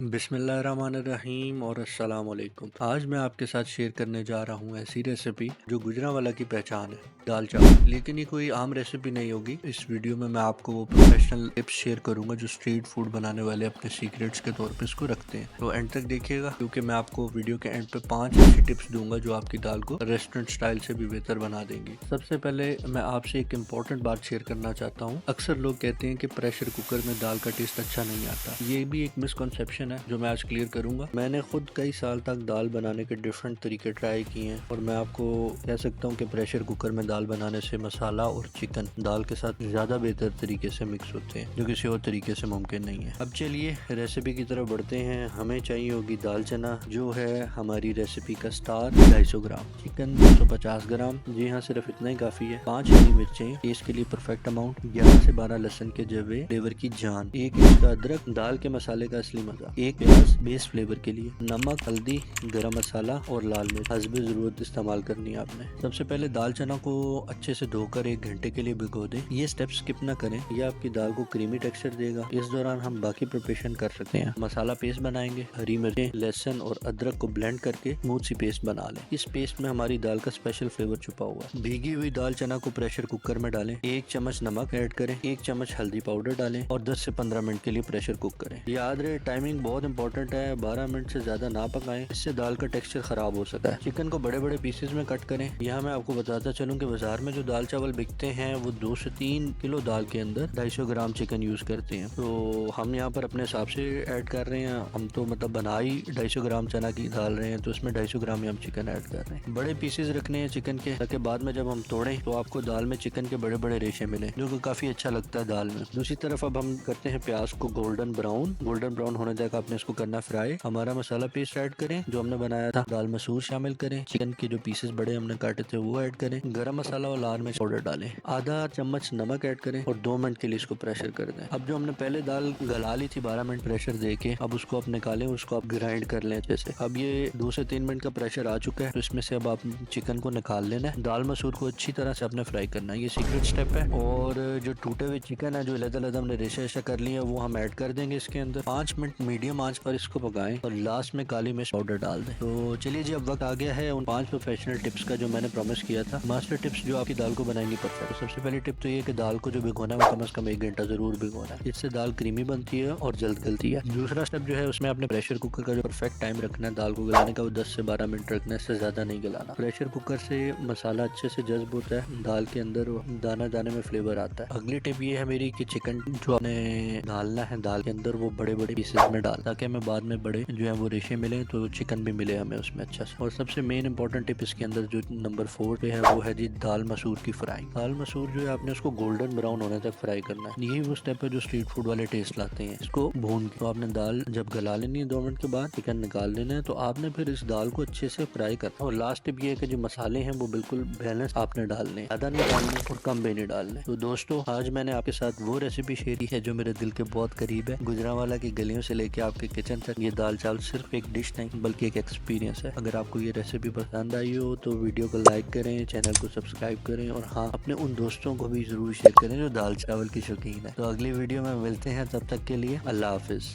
बिस्मिल्लाहिर्रहमानिर्रहीम और अस्सलाम वालेकुम। आज मैं आपके साथ शेयर करने जा रहा हूँ ऐसी रेसिपी जो गुजरांवाला की पहचान है, दाल चावल। लेकिन ये कोई आम रेसिपी नहीं होगी। इस वीडियो में मैं आपको वो प्रोफेशनल टिप्स शेयर करूंगा जो स्ट्रीट फूड बनाने वाले अपने सीक्रेट्स के तौर पे इसको रखते हैं। तो एंड तक देखिएगा, क्योंकि मैं आपको वीडियो के एंड पे 5 ऐसी टिप्स दूंगा जो आपकी दाल को रेस्टोरेंट स्टाइल से भी बेहतर बना देंगी। सबसे पहले मैं आपसे एक इम्पोर्टेंट बात शेयर करना चाहता हूँ। अक्सर लोग कहते हैं कि प्रेशर कुकर में दाल का टेस्ट अच्छा नहीं आता। ये भी एक मिसकॉन्सेप्शन है जो मैं आज क्लियर करूंगा। मैंने खुद कई साल तक दाल बनाने के डिफरेंट तरीके ट्राई किए हैं और मैं आपको कह सकता हूँ कि प्रेशर कुकर में दाल बनाने से मसाला और चिकन दाल के साथ ज्यादा बेहतर तरीके से मिक्स होते हैं, जो किसी और तरीके से मुमकिन नहीं है। अब चलिए रेसिपी की तरफ बढ़ते हैं। हमें चाहिए होगी दाल चना, जो है हमारी रेसिपी का स्टार। 250 ग्राम चिकन, 250 ग्राम, जी हाँ सिर्फ इतना ही काफी है। 5 हरी मिर्चें टेस्ट के लिए परफेक्ट अमाउंट, 11 से 12 लहसुन के जवे फ्लेवर की जान, 1 इंच का अदरक दाल के मसाले का असली मजा, 1 प्याज बेस फ्लेवर के लिए, नमक, हल्दी, गरम मसाला और लाल मिर्च हस्बे जरूरत इस्तेमाल करनी है आपने। सबसे पहले दाल चना को अच्छे से धोकर 1 घंटे के लिए भिगो दें। ये स्टेप स्किप ना करें, यह आपकी दाल को क्रीमी टेक्सचर देगा। इस दौरान हम बाकी प्रिपरेशन कर सकते हैं। मसाला पेस्ट बनाएंगे। हरी मिर्चें, लहसुन और अदरक को ब्लेंड करके स्मूथ सी पेस्ट बना लें। इस पेस्ट में हमारी दाल का स्पेशल फ्लेवर छुपा हुआ है। भीगी हुई दाल चना को प्रेशर कुकर में डालें। 1 चम्मच नमक ऐड करें, 1 चम्मच हल्दी पाउडर डालें और 10 से 15 मिनट के लिए प्रेशर कुक करें। याद रहे टाइमिंग बहुत इंपॉर्टेंट है, 12 मिनट से ज्यादा ना पकाएं, इससे दाल का टेक्सचर खराब हो सकता है। चिकन को बड़े बड़े पीसेस में कट करें। यहाँ मैं आपको बताता चलूँ कि बाजार में जो दाल चावल बिकते हैं वो 2 से 3 किलो दाल के अंदर 250 ग्राम चिकन यूज करते हैं। तो हम यहाँ पर अपने हिसाब से ऐड कर रहे हैं। हम तो मतलब बना ही 250 ग्राम चना की डाल रहे हैं, तो उसमें 250 ग्राम ही हम चिकन ऐड कर रहे हैं। बड़े पीसेस रखने हैं चिकन के, ताकि बाद में जब हम तोड़ें तो आपको दाल में चिकन के बड़े बड़े रेशे मिले, जो कि काफी अच्छा लगता है दाल में। दूसरी तरफ अब हम करते हैं प्याज को गोल्डन ब्राउन होने तक आपने इसको करना फ्राई। हमारा मसाला पेस्ट ऐड करें जो हमने बनाया था। दाल मसूर शामिल करें। चिकन के जो पीसेस बड़े हमने काटे थे वो ऐड करें। गरम मसाला और लाल मिर्च पाउडर डालें। आधा चम्मच नमक ऐड करें और 2 मिनट के लिए इसको प्रेशर कर दें। अब जो हमने पहले दाल गला ली थी 12 मिनट प्रेशर दे के, अब उसको आप निकालें, उसको आप ग्राइंड कर लें अच्छे से। अब ये 2 से 3 मिनट का प्रेशर आ चुका है, तो इसमें से अब आप चिकन को निकाल लेना है। दाल मसूर को अच्छी तरह से आपने फ्राई करना है, ये सीक्रेट स्टेप है। और जो टूटे हुए चिकन है, जो अलग-अलग हमने रेशा कर लिए, वो हम ऐड कर देंगे इसके अंदर। 5 मिनट मीडियम आंच पर इसको पकाएं और लास्ट में काली मिर्च पाउडर डाल दें। तो चलिए जी, अब वक्त आ गया है उन 5 प्रोफेशनल टिप्स का जो मैंने प्रॉमिस किया था, मास्टर टिप्स जो आपकी दाल को बनाएंगी परफेक्ट। तो सबसे पहली टिप तो ये कि दाल को जो भिगोना है वो कम से कम 1 घंटा जरूर भिगोना है। इससे दाल क्रीमी बनती है और जल्द गलती है। दूसरा स्टेप जो है उसमें आपने प्रेशर कुकर का जो परफेक्ट टाइम रखना है दाल को गलाने का, वो 10 से 12 मिनट रखना है, इससे ज्यादा नहीं गलाना। प्रेशर कुकर से मसाला अच्छे से जज्ब होता है, दाल के अंदर दाना दाने में फ्लेवर आता है। अगली टिप ये है मेरी कि चिकन जो आपने डालना है दाल के अंदर, वो बड़े बड़े पीसेस में डाल, ताकि हमें बाद में बड़े जो है वो रेशे मिले, तो चिकन भी मिले हमें उसमें अच्छा सा। और सबसे मेन इंपॉर्टेंट टिप इसके अंदर जो नंबर 4 पे है वो है जी दाल मसूर की फ्राई। दाल मसूर जो है आपने उसको गोल्डन ब्राउन होने तक फ्राई करना है। यही वो स्टेप है जो स्ट्रीट फूड वाले टेस्ट लाते हैं। इसको भून के तो आपने दाल जब गला लेनी है 2 मिनट के बाद, चिकन निकाल लेना है, तो आपने फिर इस दाल को अच्छे से फ्राई करना। और लास्ट टिप ये है कि जो मसाले हैं वो बिल्कुल बैलेंस आपने डालने, ज्यादा नहीं डालने और कम भी नहीं डालने। तो दोस्तों, आज मैंने आपके साथ वो रेसिपी शेयर की है जो मेरे दिल के बहुत करीब है। गुजरांवाला की गलियों से लेके आपके किचन तक ये दाल चावल सिर्फ एक डिश नहीं बल्कि एक एक्सपीरियंस है। अगर आपको ये रेसिपी पसंद आई हो तो वीडियो को लाइक करें, चैनल को सब्सक्राइब करें और हाँ, अपने उन दोस्तों को भी जरूर शेयर करें जो दाल चावल की शौकीन है। तो अगली वीडियो में मिलते हैं, तब तक के लिए अल्लाह हाफिज।